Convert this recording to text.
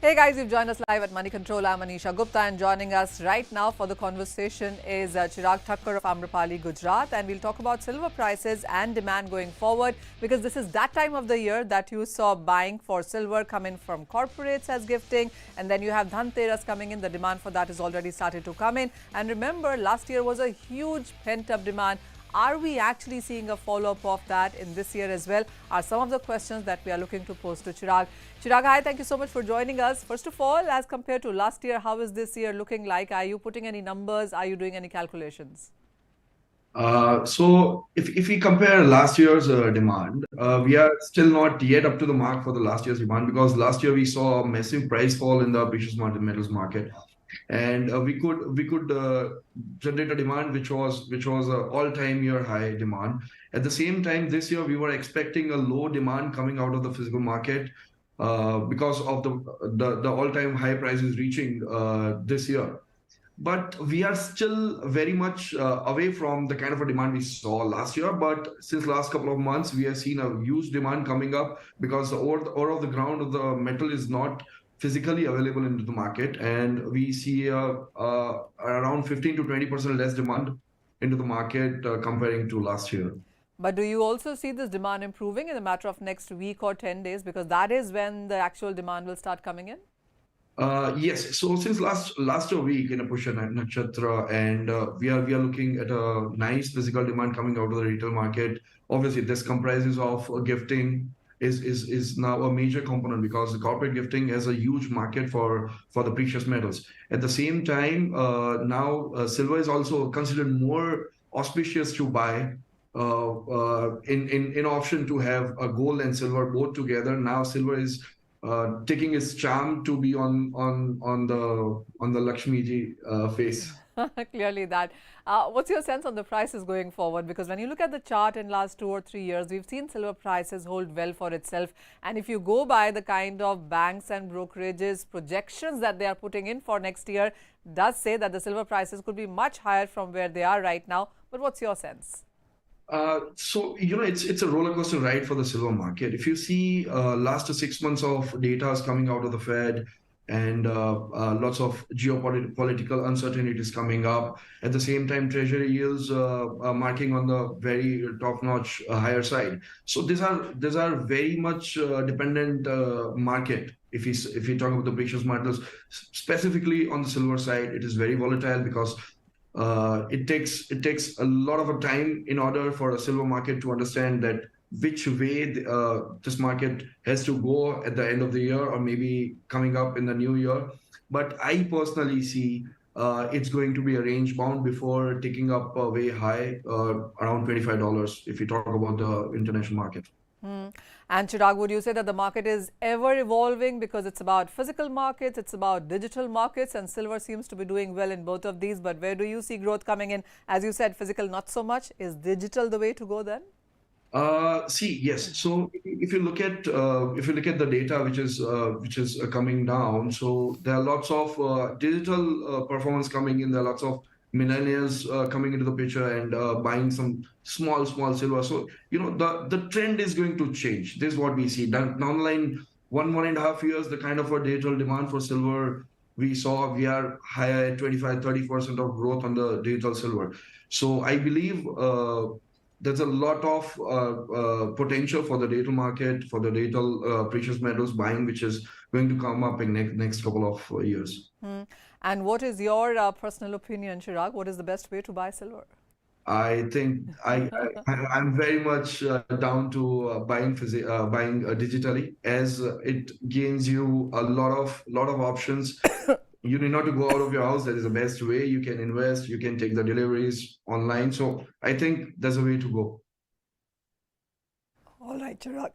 Hey guys, you've joined us live at Moneycontrol. I'm Anisha Gupta, and joining us right now for the conversation is Chirag Thakkar of Amrapali, Gujarat. And we'll talk about silver prices and demand going forward, because this is that time of the year that you saw buying for silver come in from corporates as gifting. And then you have Dhanteras coming in. The demand for that has already started to come in. And remember, last year was a huge pent-up demand. Are we actually seeing a follow-up of that in this year as well? Are some of the questions that we are looking to pose to Chirag. Chirag, hi, thank you so much for joining us. First of all, as compared to last year, how is this year looking like? Are you putting any numbers? Are you doing any calculations? So if we compare last year's demand, we are still not yet up to the mark for the last year's demand, because last year we saw a massive price fall in the precious metals market, and we could generate a demand which was an all-time year high demand. At the same time, this year we were expecting a low demand coming out of the physical market because of the all-time high prices reaching this year. But we are still very much away from the kind of a demand we saw last year. But since last couple of months, we have seen a huge demand coming up, because the ore of the ground of the metal is not physically available into the market, and we see around 15 to 20% less demand into the market comparing to last year. But do you also see this demand improving in a matter of next week or 10 days? Because that is when the actual demand will start coming in. Yes. So since last week in a Pusha Nakshatra, and we are looking at a nice physical demand coming out of the retail market. Obviously, this comprises of gifting is now a major component, because the corporate gifting has a huge market for the precious metals. At the same time, now silver is also considered more auspicious to buy. In option to have a gold and silver both together. Now silver is taking its charm to be on the Lakshmi ji face. Clearly that. What's your sense on the prices going forward? Because when you look at the chart in last 2 or 3 years, we've seen silver prices hold well for itself. And if you go by the kind of banks and brokerages projections that they are putting in for next year, does say that the silver prices could be much higher from where they are right now. But what's your sense? So it's a roller coaster ride for the silver market. If you see last 6 months of data is coming out of the Fed, and lots of geopolitical uncertainties coming up. At the same time, treasury yields are marking on the very top-notch higher side. So these are very much dependent market. If we talk about the precious metals, specifically on the silver side, it is very volatile, because it takes a lot of a time in order for a silver market to understand that which way this market has to go at the end of the year, or maybe coming up in the new year. But I personally see it's going to be a range bound before taking up way high, around $25 if you talk about the international market. Hmm. And Chirag, would you say that the market is ever evolving, because it's about physical markets, it's about digital markets, and silver seems to be doing well in both of these? But where do you see growth coming in? As you said, physical not so much. Is digital the way to go then? See, yes. So if you look at the data which is coming down, so there are lots of digital performance coming in. There are lots of millennials coming into the picture, and buying some small silver. So the trend is going to change. This is what we see. Down the line, 1.5 years, the kind of a digital demand for silver we are higher at 25-30% of growth on the digital silver. So I believe there's a lot of potential for the digital market, for the digital precious metals buying, which is going to come up in next couple of years. Hmm. And what is your personal opinion, Chirag? What is the best way to buy silver? I think I'm very much down to buying digitally, as it gains you a lot of options. You need not to go out of your house. That is the best way. You can invest. You can take the deliveries online. So I think there's a way to go. All right, Chirag.